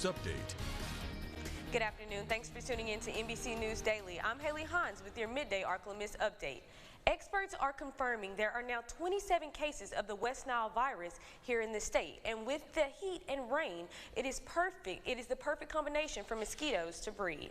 Update. Good afternoon. Thanks for tuning in to NBC News Daily. I'm Haley Hines with your Midday Ark-La-Miss update. Experts are confirming there are now 27 cases of the West Nile virus here in the state. And with the heat and rain, it is the perfect combination for mosquitoes to breed.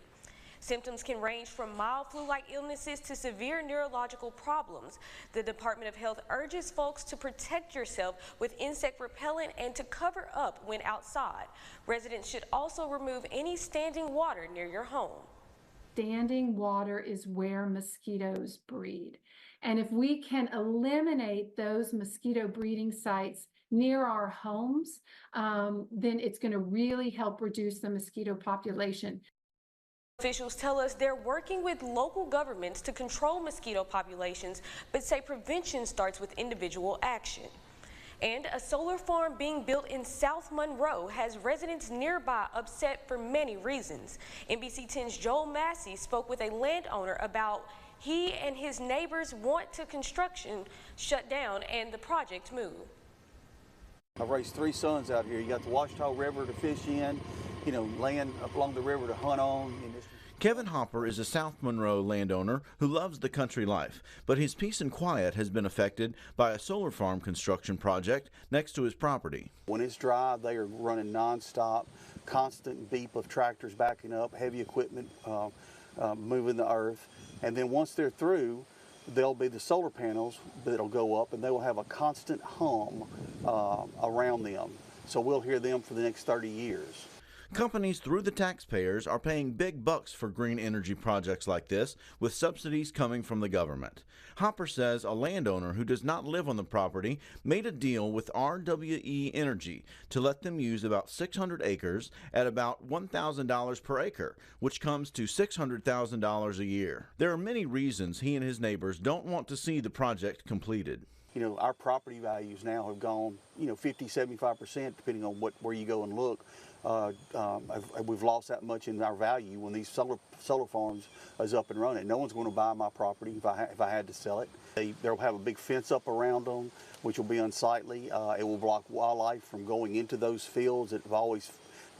Symptoms can range from mild flu-like illnesses to severe neurological problems. The Department of Health urges folks to protect yourself with insect repellent and to cover up when outside. Residents should also remove any standing water near your home. Standing water is where mosquitoes breed. And if we can eliminate those mosquito breeding sites near our homes, then it's going to really help reduce the mosquito population. Officials tell us they're working with local governments to control mosquito populations, but say prevention starts with individual action. And a solar farm being built in South Monroe has residents nearby upset for many reasons. NBC 10's Joel Massey spoke with a landowner about he and his neighbors want the construction shut down and the project move. I've raised 3 sons out here. You got the Washita River to fish in, land up along the river to hunt on. Kevin Hopper is a South Monroe landowner who loves the country life, but his peace and quiet has been affected by a solar farm construction project next to his property. When it's dry, they are running nonstop, constant beep of tractors backing up, heavy equipment moving the earth. And then once they're through, there'll be the solar panels that'll go up and they will have a constant hum around them. So we'll hear them for the next 30 years. Companies through the taxpayers are paying big bucks for green energy projects like this, with subsidies coming from the government. Hopper says a landowner who does not live on the property made a deal with RWE Energy to let them use about 600 acres at about $1,000 per acre, which comes to $600,000 a year. There are many reasons he and his neighbors don't want to see the project completed. Our property values now have gone, 50, 75%, depending on where you go and look. We've lost that much in our value when these solar farms is up and running. No one's going to buy my property if I had to sell it. They'll have a big fence up around them, which will be unsightly. It will block wildlife from going into those fields that have always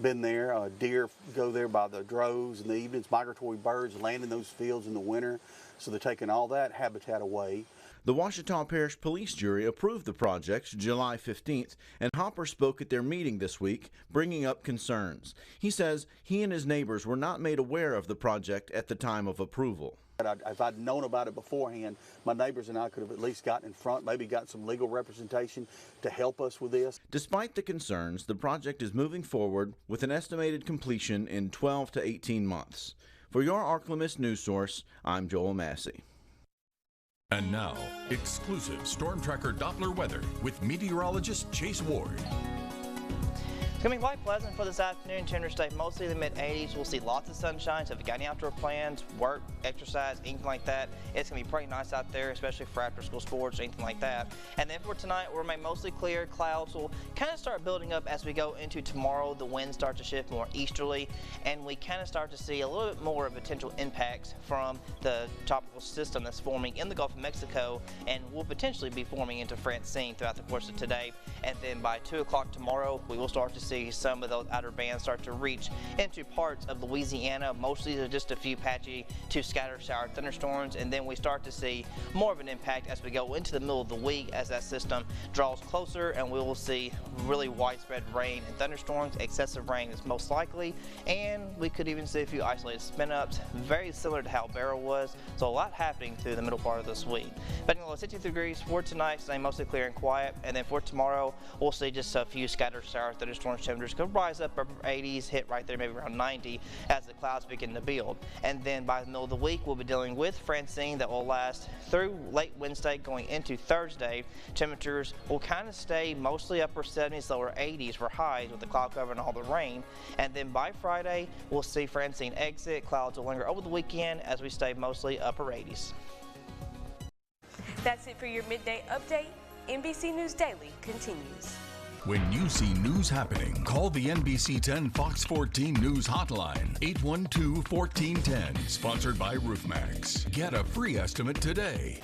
been there. Deer go there by the droves in the evenings. Migratory birds land in those fields in the winter, so they're taking all that habitat away. The Washita Parish Police Jury approved the project July 15th, and Hopper spoke at their meeting this week, bringing up concerns. He says he and his neighbors were not made aware of the project at the time of approval. If I'd known about it beforehand, my neighbors and I could have at least gotten in front, maybe gotten some legal representation to help us with this. Despite the concerns, the project is moving forward with an estimated completion in 12 to 18 months. For your Ark-La-Miss news source, I'm Joel Massey. And now, exclusive Storm Tracker Doppler weather with meteorologist Chase Ward. It's going to be quite pleasant for this afternoon. Temperatures stay mostly in the mid-80s. We'll see lots of sunshine, so if you've got any outdoor plans, work, exercise, anything like that, it's going to be pretty nice out there, especially for after-school sports or anything like that. And then for tonight, we'll remain mostly clear. Clouds will kind of start building up as we go into tomorrow. The winds start to shift more easterly, and we kind of start to see a little bit more of potential impacts from the tropical system that's forming in the Gulf of Mexico and will potentially be forming into Francine throughout the course of today. And then by 2 o'clock tomorrow, we will start to see some of those outer bands start to reach into parts of Louisiana. Mostly they're just a few patchy to scattered shower thunderstorms, and then we start to see more of an impact as we go into the middle of the week as that system draws closer, and we will see really widespread rain and thunderstorms. Excessive rain is most likely, and we could even see a few isolated spin-ups, very similar to how Barrow was. So a lot happening through the middle part of this week. But low 63 degrees for tonight, staying mostly clear and quiet, and then for tomorrow we'll see just a few scattered shower thunderstorms. Temperatures could rise up upper 80s, hit right there maybe around 90 as the clouds begin to build. And then by the middle of the week, we'll be dealing with Francine that will last through late Wednesday going into Thursday. Temperatures will kind of stay mostly upper 70s, lower 80s for highs with the cloud cover and all the rain. And then by Friday, we'll see Francine exit. Clouds will linger over the weekend as we stay mostly upper 80s. That's it for your midday update. NBC News Daily continues. When you see news happening, call the NBC 10 Fox 14 News Hotline, 812-1410, sponsored by RoofMax. Get a free estimate today.